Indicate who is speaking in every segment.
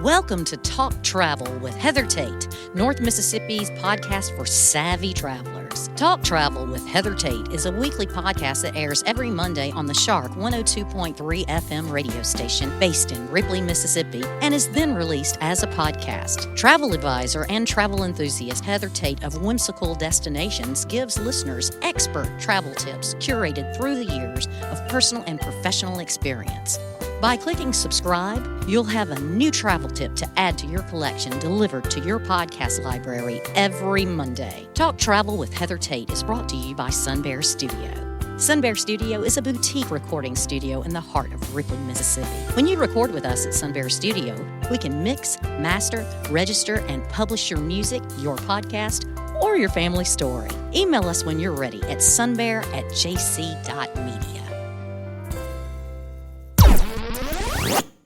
Speaker 1: Welcome to Talk Travel with Heather Tate, North Mississippi's podcast for savvy travelers. Talk Travel with Heather Tate is a weekly podcast that airs every Monday on the Shark 102.3 FM radio station based in Ripley, Mississippi, and is then released as a podcast. Travel advisor and travel enthusiast Heather Tate of Whimsical Destinations gives listeners expert travel tips curated through the years of personal and professional experience. By clicking subscribe, you'll have a new travel tip to add to your collection delivered to your podcast library every Monday. Talk Travel with Heather Tate is brought to you by Sun Bear Studio. Sun Bear Studio is a boutique recording studio in the heart of Ripley, Mississippi. When you record with us at Sun Bear Studio, we can mix, master, register, and publish your music, your podcast, or your family story. Email us when you're ready at sunbear@jc.media.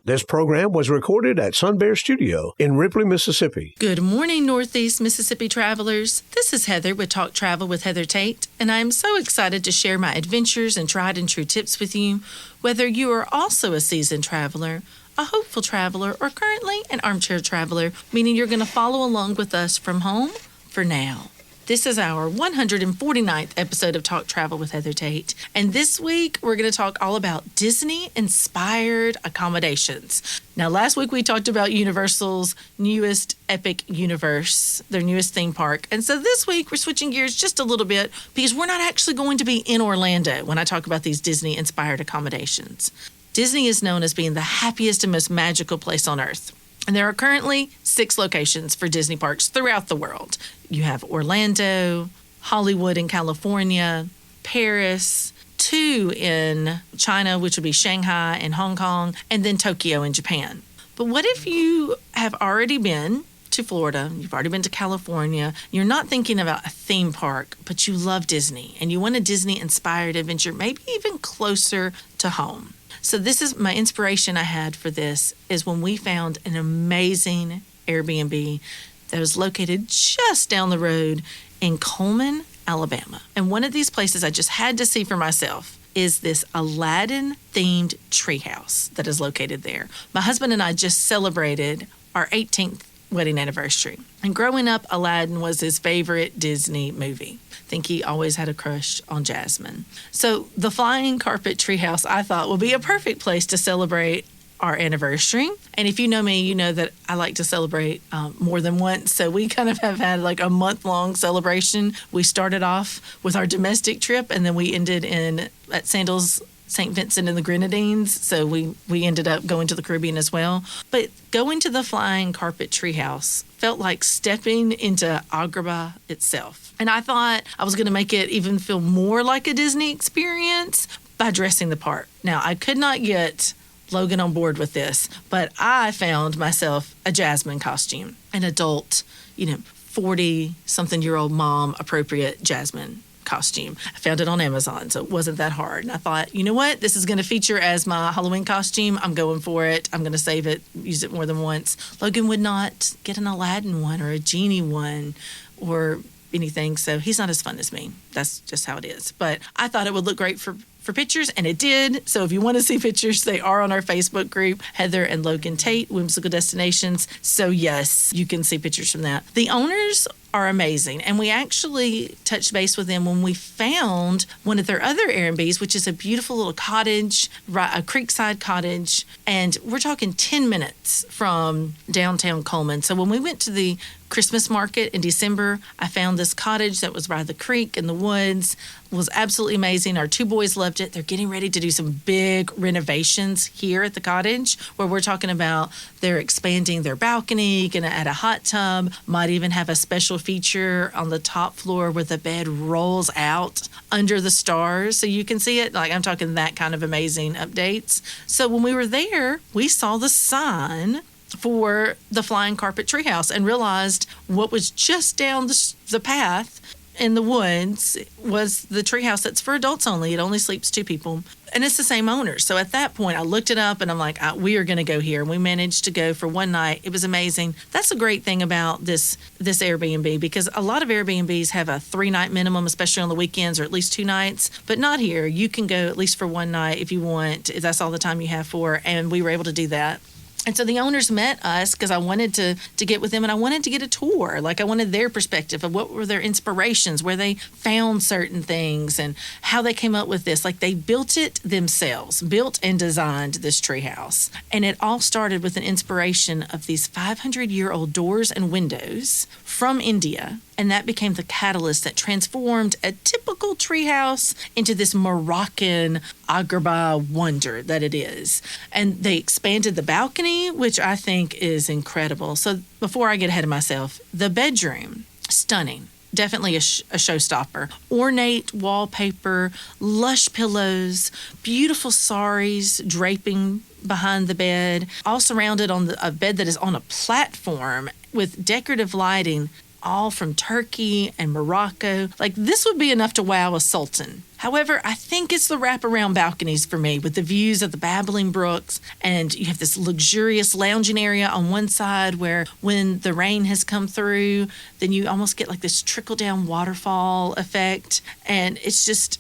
Speaker 2: This program was recorded at Sun Bear Studio in Ripley, Mississippi.
Speaker 3: Good morning, Northeast Mississippi travelers. This is Heather with Talk Travel with Heather Tate, and I'm so excited to share my adventures and tried and true tips with you, whether you are also a seasoned traveler, a hopeful traveler, or currently an armchair traveler, meaning you're going to follow along with us from home for now. This is our 149th episode of Talk Travel with Heather Tate. And this week, we're going to talk all about Disney-inspired accommodations. Now, last week, we talked about Universal's newest Epic Universe, their newest theme park. And so this week, we're switching gears just a little bit because we're not actually going to be in Orlando when I talk about these Disney-inspired accommodations. Disney is known as being the happiest and most magical place on earth. And there are currently 6 locations for Disney parks throughout the world. You have Orlando, Hollywood in California, Paris, 2 in China, which would be Shanghai and Hong Kong, and then Tokyo in Japan. But what if you have already been to Florida, you've already been to California, you're not thinking about a theme park, but you love Disney, and you want a Disney-inspired adventure, maybe even closer to home? So this is my inspiration I had for this is when we found an amazing Airbnb that was located just down the road in Coleman, Alabama. And one of these places I just had to see for myself is this Aladdin-themed treehouse that is located there. My husband and I just celebrated our 18th wedding anniversary. And growing up, Aladdin was his favorite Disney movie. I think he always had a crush on Jasmine. So the flying carpet treehouse, I thought, would be a perfect place to celebrate our anniversary. And if you know me, you know that I like to celebrate more than once. So we kind of have had like a month-long celebration. We started off with our domestic trip, and then we ended at Sandals St. Vincent and the Grenadines, so we ended up going to the Caribbean as well. But going to the flying carpet treehouse felt like stepping into Agrabah itself. And I thought I was going to make it even feel more like a Disney experience by dressing the part. Now, I could not get Logan on board with this, but I found myself a Jasmine costume, an adult, 40-something-year-old mom-appropriate Jasmine costume. I found it on Amazon, so it wasn't that hard. And I thought, you know what? This is going to feature as my Halloween costume. I'm going for it. I'm going to save it, use it more than once. Logan would not get an Aladdin one or a genie one or anything, so he's not as fun as me. That's just how it is. But I thought it would look great for pictures, and it did. So if you want to see pictures, they are on our Facebook group, Heather and Logan Tate, Whimsical Destinations. So yes, you can see pictures from that. The owners are amazing, and we actually touched base with them when we found one of their other Airbnbs, which is a beautiful little cottage, a creekside cottage, and we're talking 10 minutes from downtown Coleman. So when we went to the Christmas market in December, I found this cottage that was by the creek in the woods. It was absolutely amazing. Our 2 boys loved it. They're getting ready to do some big renovations here at the cottage, where we're talking about they're expanding their balcony, going to add a hot tub, might even have a special feature on the top floor where the bed rolls out under the stars so you can see it. Like, I'm talking that kind of amazing updates. So when we were there, we saw the sign for the flying carpet treehouse and realized what was just down the path in the woods was the treehouse that's for adults only. It only sleeps 2 people. And it's the same owner. So at that point, I looked it up and I'm like, we are going to go here. And we managed to go for one night. It was amazing. That's a great thing about this Airbnb, because a lot of Airbnbs have a 3-night minimum, especially on the weekends, or at least 2 nights, but not here. You can go at least for one night if you want, if that's all the time you have for. And we were able to do that. And so the owners met us because I wanted to get with them, and I wanted to get a tour. Like, I wanted their perspective of what were their inspirations, where they found certain things, and how they came up with this. Like, they built it themselves, built and designed this treehouse. And it all started with an inspiration of these 500-year-old doors and windows from India. And that became the catalyst that transformed a typical treehouse into this Moroccan Agrabah wonder that it is. And they expanded the balcony, which I think is incredible. So before I get ahead of myself, the bedroom, stunning. Definitely a showstopper. Ornate wallpaper, lush pillows, beautiful saris draping behind the bed, all surrounded on a bed that is on a platform with decorative lighting, all from Turkey and Morocco. Like, this would be enough to wow a sultan. However, I think it's the wraparound balconies for me, with the views of the babbling brooks, and you have this luxurious lounging area on one side where, when the rain has come through, then you almost get like this trickle-down waterfall effect, and it's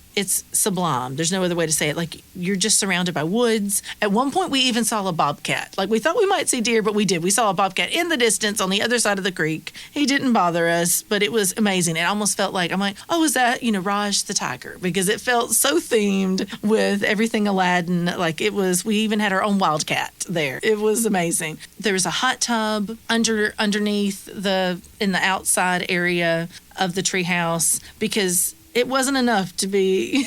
Speaker 3: sublime. There's no other way to say it. Like, you're just surrounded by woods. At one point, we even saw a bobcat. Like, we thought we might see deer, but we did. We saw a bobcat in the distance on the other side of the creek. He didn't bother us, but it was amazing. It almost felt like, I'm like, oh, is that, Raj the tiger? Because it felt so themed with everything Aladdin. Like, it was, we even had our own wildcat there. It was amazing. There was a hot tub underneath in the outside area of the treehouse, because it wasn't enough to be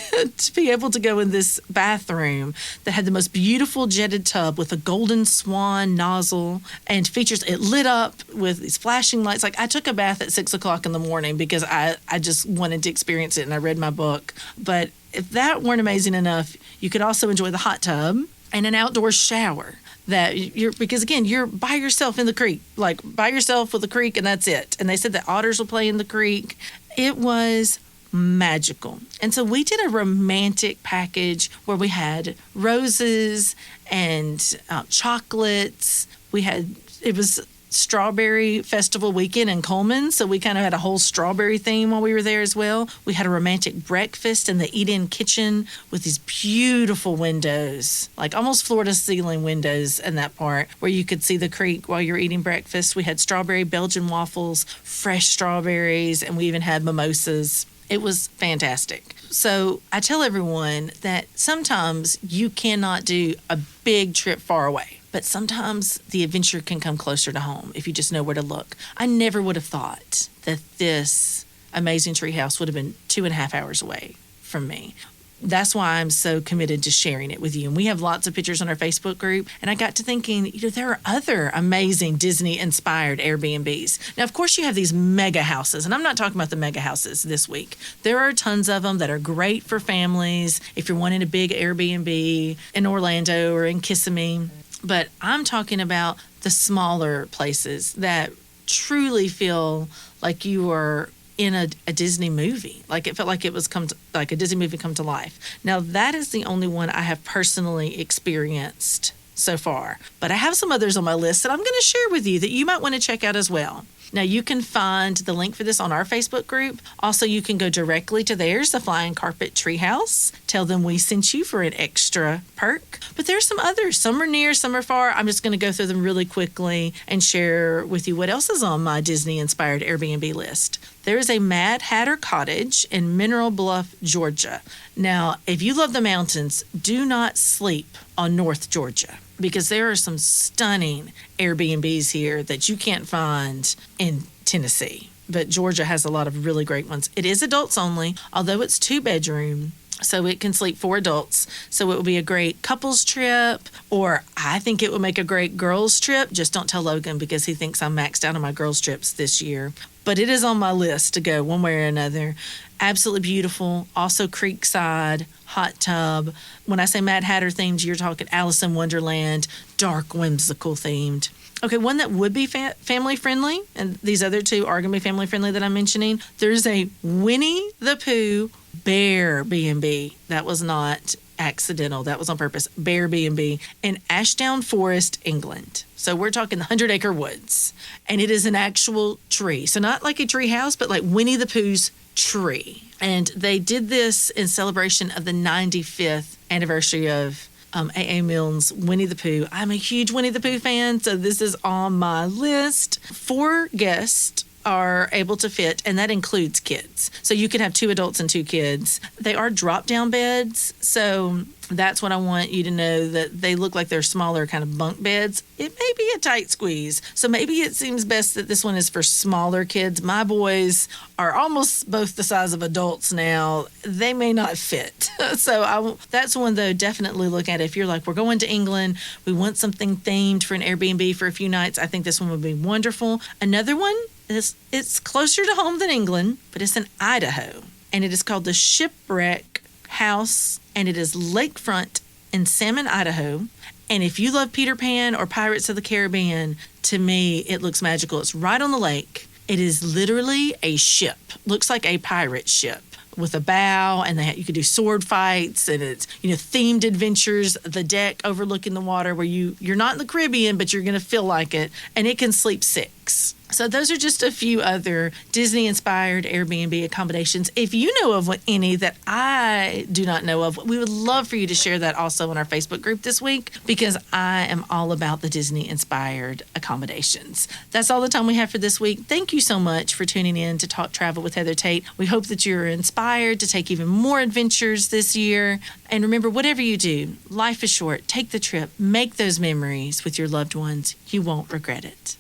Speaker 3: able to go in this bathroom that had the most beautiful jetted tub with a golden swan nozzle and features. It lit up with these flashing lights. Like, I took a bath at 6 o'clock in the morning because I just wanted to experience it, and I read my book. But if that weren't amazing enough, you could also enjoy the hot tub and an outdoor shower. Because again, you're by yourself in the creek, like by yourself with the creek, and that's it. And they said that otters will play in the creek. It was magical. And so we did a romantic package where we had roses and chocolates. It was Strawberry Festival weekend in Coleman, so we kind of had a whole strawberry theme while we were there as well. We had a romantic breakfast in the eat-in kitchen with these beautiful windows, like almost floor-to-ceiling windows in that part, where you could see the creek while you're eating breakfast. We had strawberry Belgian waffles, fresh strawberries, and we even had mimosas. It was fantastic. So I tell everyone that sometimes you cannot do a big trip far away, but sometimes the adventure can come closer to home if you just know where to look. I never would have thought that this amazing treehouse would have been 2.5 hours away from me. That's why I'm so committed to sharing it with you. And we have lots of pictures on our Facebook group. And I got to thinking, there are other amazing Disney-inspired Airbnbs. Now, of course, you have these mega houses. And I'm not talking about the mega houses this week. There are tons of them that are great for families if you're wanting a big Airbnb in Orlando or in Kissimmee. But I'm talking about the smaller places that truly feel like you are in a Disney movie. Like, it felt like it was like a Disney movie come to life. Now, that is the only one I have personally experienced so far. But I have some others on my list that I'm going to share with you that you might want to check out as well. Now, you can find the link for this on our Facebook group. Also, you can go directly to theirs, the Flying Carpet Treehouse. Tell them we sent you for an extra perk. But there's some others. Some are near, some are far. I'm just going to go through them really quickly and share with you what else is on my Disney-inspired Airbnb list. There is a Mad Hatter Cottage in Mineral Bluff, Georgia. Now, if you love the mountains, do not sleep on North Georgia, because there are some stunning Airbnbs here that you can't find in Tennessee. But Georgia has a lot of really great ones. It is adults only, although it's 2-bedroom. So it can sleep 4 adults. So it will be a great couples trip, or I think it would make a great girls trip. Just don't tell Logan, because he thinks I'm maxed out on my girls trips this year. But it is on my list to go one way or another. Absolutely beautiful. Also Creekside, hot tub. When I say Mad Hatter themed, you're talking Alice in Wonderland, dark, whimsical themed. Okay, one that would be family friendly, and these other two are going to be family friendly that I'm mentioning. There's a Winnie the Pooh Bear B&B. That was not accidental. That was on purpose. Bear B&B in Ashdown Forest, England. So we're talking the 100-acre woods. And it is an actual tree. So not like a tree house, but like Winnie the Pooh's tree. And they did this in celebration of the 95th anniversary of A.A. Milne's Winnie the Pooh. I'm a huge Winnie the Pooh fan, so this is on my list. 4 guests are able to fit, and that includes kids. So you can have 2 adults and 2 kids. They are drop-down beds, so that's what I want you to know, that they look like they're smaller kind of bunk beds. It may be a tight squeeze, so maybe it seems best that this one is for smaller kids. My boys are almost both the size of adults now. They may not fit. So that's one, though, definitely look at. If you're like, we're going to England, we want something themed for an Airbnb for a few nights, I think this one would be wonderful. Another one, it's closer to home than England, but it's in Idaho, and it is called the Shipwreck House, and it is lakefront in Salmon, Idaho. And if you love Peter Pan or Pirates of the Caribbean, to me, it looks magical. It's right on the lake. It is literally a ship. Looks like a pirate ship with a bow, and you could do sword fights, and it's, themed adventures. The deck overlooking the water where you're not in the Caribbean, but you're going to feel like it, and it can sleep 6. So those are just a few other Disney-inspired Airbnb accommodations. If you know of any that I do not know of, we would love for you to share that also on our Facebook group this week, because I am all about the Disney-inspired accommodations. That's all the time we have for this week. Thank you so much for tuning in to Talk Travel with Heather Tate. We hope that you're inspired to take even more adventures this year. And remember, whatever you do, life is short. Take the trip. Make those memories with your loved ones. You won't regret it.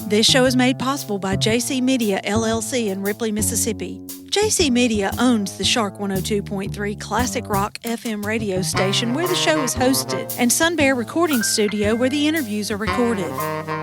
Speaker 4: This show is made possible by JC Media, LLC in Ripley, Mississippi. JC Media owns the Shark 102.3 Classic Rock FM radio station where the show is hosted, and Sun Bear Recording Studio where the interviews are recorded.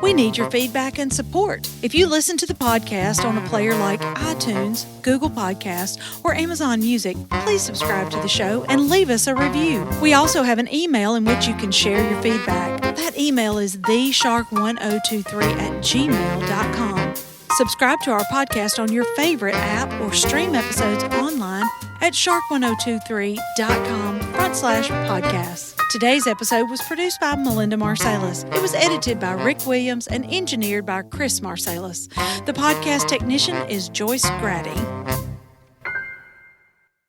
Speaker 4: We need your feedback and support. If you listen to the podcast on a player like iTunes, Google Podcast, or Amazon Music, please subscribe to the show and leave us a review. We also have an email in which you can share your feedback. That email is theshark1023@gmail.com. Subscribe to our podcast on your favorite app or stream episodes online at shark1023.com/podcasts. Today's episode was produced by Melinda Marsalis. It was edited by Rick Williams and engineered by Chris Marsalis. The podcast technician is Joyce Grady.